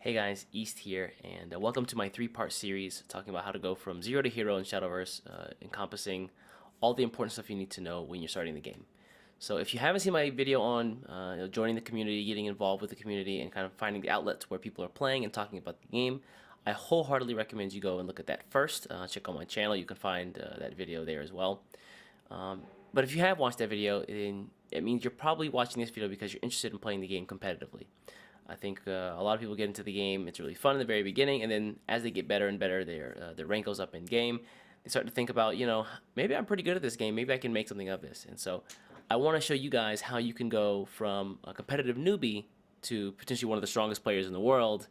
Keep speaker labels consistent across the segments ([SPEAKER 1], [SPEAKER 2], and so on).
[SPEAKER 1] Hey guys, East here, and welcome to my three-part series talking about how to go from zero to hero in Shadowverse, encompassing all the important stuff you need to know when you're starting the game. So if you haven't seen my video on joining the community, getting involved with the community, and kind of finding the outlets where people are playing and talking about the game, I wholeheartedly recommend you go and look at that first. Check out my channel, you can find that video there as well. But if you have watched that video, then it means you're probably watching this video because you're interested in playing the game competitively. I think a lot of people get into the game. It's really fun in the very beginning, and then as they get better and better, their rank goes up in game. They start to think about, maybe I'm pretty good at this game. Maybe I can make something of this. And so I want to show you guys how you can go from a competitive newbie to potentially one of the strongest players in the world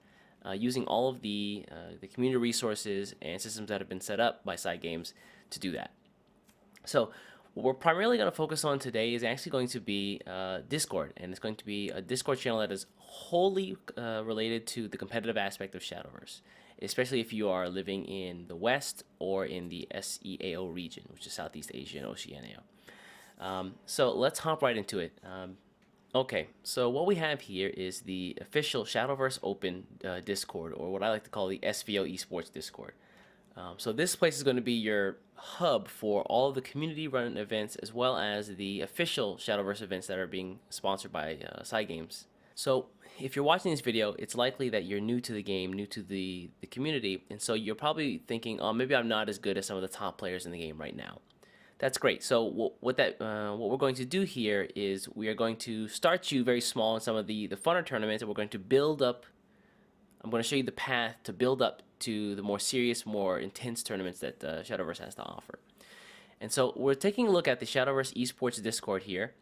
[SPEAKER 1] using all of the community resources and systems that have been set up by Side Games to do that. So what we're primarily going to focus on today is actually going to be Discord, and it's going to be a Discord channel that is wholly related to the competitive aspect of Shadowverse, especially if you are living in the West or in the SEAO region, which is Southeast Asia and Oceania. So let's hop right into it. Okay, so what we have here is the official Shadowverse Open Discord, or what I like to call the SVO Esports Discord. So this place is going to be your hub for all of the community-run events as well as the official Shadowverse events that are being sponsored by Side Games. So if you're watching this video, it's likely that you're new to the game, new to the community, and so you're probably thinking, oh, maybe I'm not as good as some of the top players in the game right now. That's great. So what we're going to do here is we are going to start you very small in some of the funner tournaments, and we're going to build up. I'm going to show you the path to build up to the more serious, more intense tournaments that Shadowverse has to offer. And so we're taking a look at the Shadowverse Esports Discord here.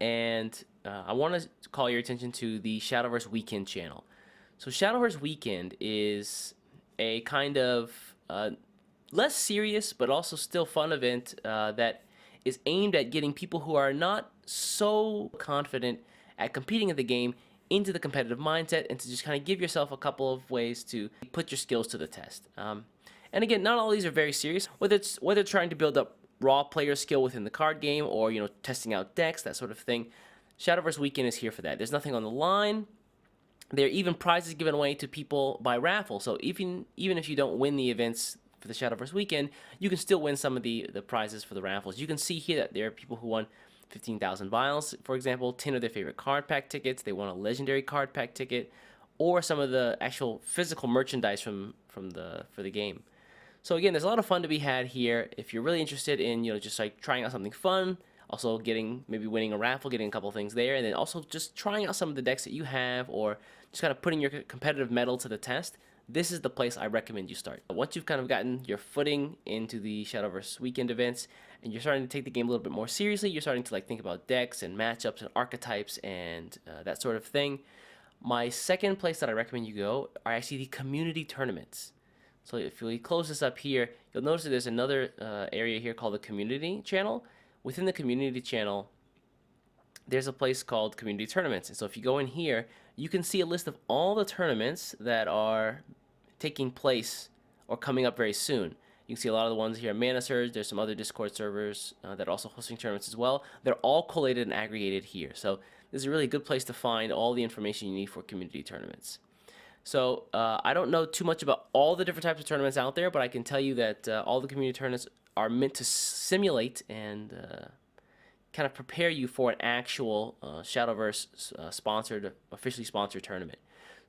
[SPEAKER 1] And I want to call your attention to the Shadowverse Weekend channel. So Shadowverse Weekend is a kind of less serious but also still fun event that is aimed at getting people who are not so confident at competing in the game into the competitive mindset and to just kind of give yourself a couple of ways to put your skills to the test. And again, not all these are very serious. Whether trying to build up raw player skill within the card game or testing out decks, that sort of thing, Shadowverse Weekend is here for that. There's nothing on the line. There are even prizes given away to people by raffle. So even if you don't win the events for the Shadowverse Weekend, you can still win some of the prizes for the raffles. You can see here that there are people who won 15,000 vials, for example, 10 of their favorite card pack tickets. They won a legendary card pack ticket, or some of the actual physical merchandise for the game. So again, there's a lot of fun to be had here. If you're really interested in just like trying out something fun, also maybe winning a raffle, getting a couple of things there, and then also just trying out some of the decks that you have, or just kind of putting your competitive mettle to the test, this is the place I recommend you start. Once you've kind of gotten your footing into the Shadowverse Weekend events, and you're starting to take the game a little bit more seriously, you're starting to think about decks and matchups and archetypes and that sort of thing, my second place that I recommend you go are actually the community tournaments. So if we close this up here, you'll notice that there's another area here called the community channel. Within the community channel, there's a place called community tournaments. And so if you go in here, you can see a list of all the tournaments that are taking place or coming up very soon. You can see a lot of the ones here, Mana Surge. There's some other Discord servers that are also hosting tournaments as well. They're all collated and aggregated here. So this is a really good place to find all the information you need for community tournaments. So I don't know too much about all the different types of tournaments out there, but I can tell you that all the community tournaments are meant to simulate and kind of prepare you for an actual Shadowverse officially sponsored tournament.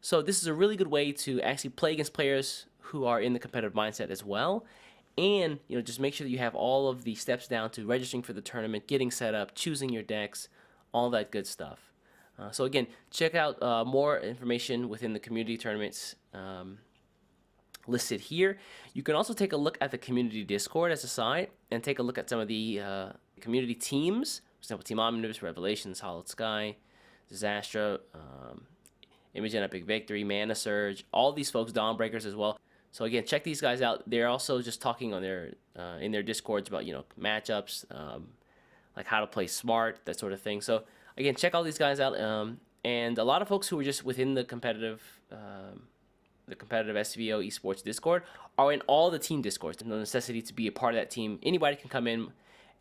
[SPEAKER 1] So this is a really good way to actually play against players who are in the competitive mindset as well, and just make sure that you have all of the steps down to registering for the tournament, getting set up, choosing your decks, all that good stuff. So again, check out more information within the community tournaments listed here. You can also take a look at the community Discord as a side and take a look at some of the community teams. For example, Team Omnibus, Revelations, Hollowed Sky, Disaster, Image and Epic Victory, Mana Surge, all these folks, Dawnbreakers as well. So again, check these guys out. They're also just talking on their in their Discords about matchups, like how to play smart, that sort of thing. So again, check all these guys out. And a lot of folks who are just within the competitive SVO Esports Discord are in all the team Discords. There's no necessity to be a part of that team. Anybody can come in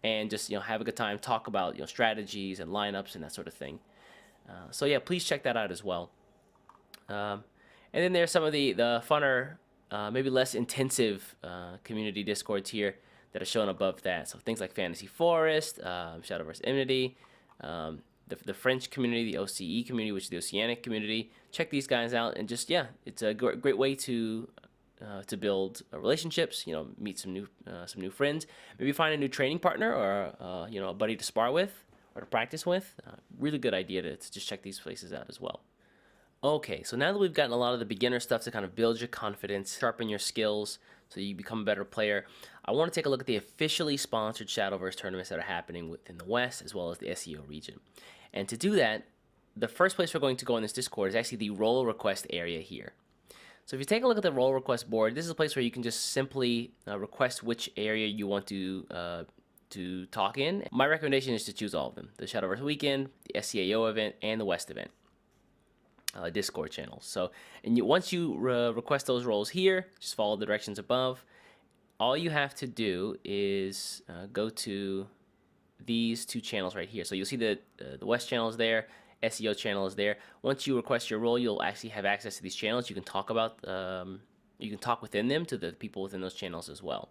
[SPEAKER 1] and just have a good time, talk about strategies and lineups and that sort of thing. So yeah, please check that out as well. And then there's some of the funner, maybe less intensive community discords here that are shown above that. So things like Fantasy Forest, Shadowverse Enmity, the French community, the OCE community, which is the Oceanic community. Check these guys out, and just, yeah, it's a great way to build relationships. You know, meet some new friends. Maybe find a new training partner, or you know, a buddy to spar with or to practice with. Really good idea to just check these places out as well. Okay, so now that we've gotten a lot of the beginner stuff to kind of build your confidence, sharpen your skills, so you become a better player, I want to take a look at the officially sponsored Shadowverse tournaments that are happening within the West as well as the SEO region. And to do that, the first place we're going to go in this Discord is actually the role request area here. So if you take a look at the role request board, this is a place where you can just simply request which area you want to talk in. My recommendation is to choose all of them: the Shadowverse Weekend, the SCAO event, and the West event. Discord channels. So, and once you request those roles here, just follow the directions above. All you have to do is go to these two channels right here. So you'll see the West channel is there, SEO channel is there. Once you request your role, you'll actually have access to these channels. You can talk about, you can talk within them to the people within those channels as well.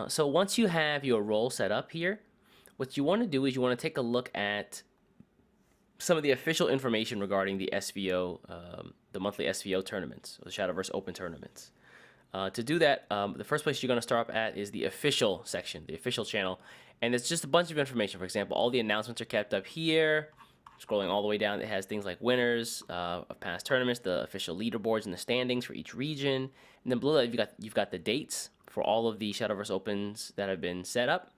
[SPEAKER 1] So once you have your role set up here, what you want to do is you want to take a look at some of the official information regarding the SVO, the monthly SVO tournaments, or the Shadowverse Open tournaments. To do that, the first place you're going to start up at is the official section, the official channel, and it's just a bunch of information. For example, all the announcements are kept up here. Scrolling all the way down, it has things like winners of past tournaments, the official leaderboards and the standings for each region, and then below that you've got the dates for all of the Shadowverse Opens that have been set up.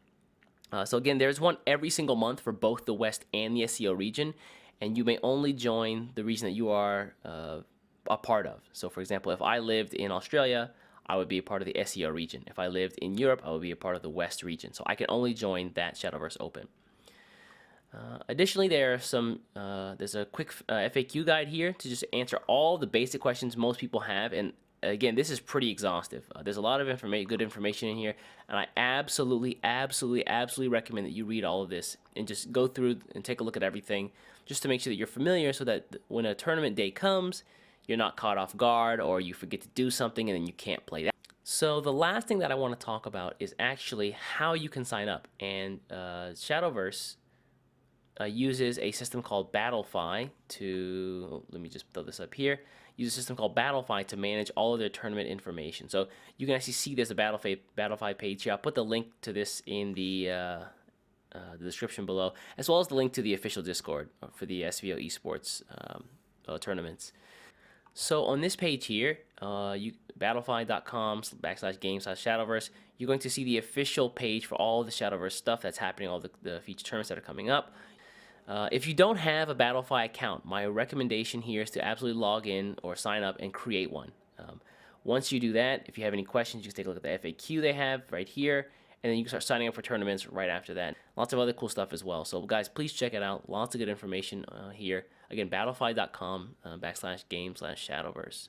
[SPEAKER 1] So again, there's one every single month for both the West and the SEO region, and you may only join the region that you are a part of. So for example, if I lived in Australia, I would be a part of the SEO region. If I lived in Europe, I would be a part of the West region. So I can only join that Shadowverse Open. Additionally, there's a quick FAQ guide here to just answer all the basic questions most people have, and again, this is pretty exhaustive. There's a lot of good information in here, and I absolutely recommend that you read all of this and just go through and take a look at everything, just to make sure that you're familiar, so that when a tournament day comes, you're not caught off guard or you forget to do something and then you can't play that. So the last thing that I want to talk about is actually how you can sign up, and Shadowverse uses a system called Battlefy to, let me just throw this up here, use a system called Battlefy to manage all of their tournament information. So you can actually see there's a Battlefy page here. I'll put the link to this in the description below, as well as the link to the official Discord for the SVO esports tournaments. So on this page here, battlefy.com/game/Shadowverse, you're going to see the official page for all the Shadowverse stuff that's happening, all the feature tournaments that are coming up. If you don't have a Battlefy account, my recommendation here is to absolutely log in or sign up and create one. Once you do that, if you have any questions, you can take a look at the FAQ they have right here, and then you can start signing up for tournaments right after that. Lots of other cool stuff as well. So guys, please check it out. Lots of good information here. Again, battlefy.com/game/Shadowverse.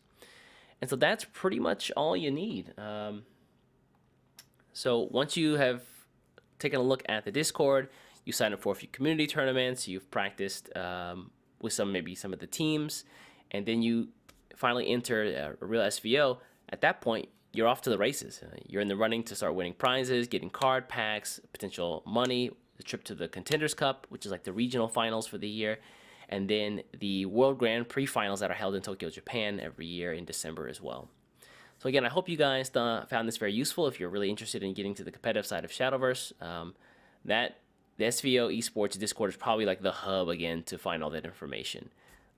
[SPEAKER 1] And so that's pretty much all you need. So once you have taken a look at the Discord, you sign up for a few community tournaments, you've practiced with maybe some of the teams, and then you finally enter a real SVO. At that point, you're off to the races. You're in the running to start winning prizes, getting card packs, potential money, the trip to the Contenders Cup, which is like the regional finals for the year, and then the World Grand Prix finals that are held in Tokyo, Japan every year in December as well. So again, I hope you guys found this very useful. If you're really interested in getting to the competitive side of Shadowverse, the SVO Esports Discord is probably like the hub again to find all that information.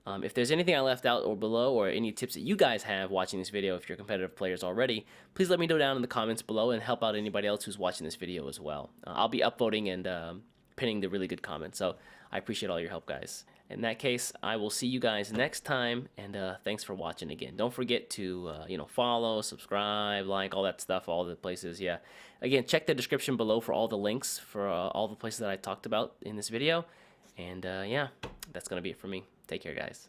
[SPEAKER 1] If there's anything I left out or below, or any tips that you guys have watching this video, if you're competitive players already, please let me know down in the comments below and help out anybody else who's watching this video as well. I'll be upvoting and pinning the really good comments, so I appreciate all your help, guys. In that case, I will see you guys next time, and thanks for watching again. Don't forget to follow, subscribe, like, all that stuff, all the places. Yeah, again, check the description below for all the links for all the places that I talked about in this video. And yeah, that's gonna be it for me. Take care, guys.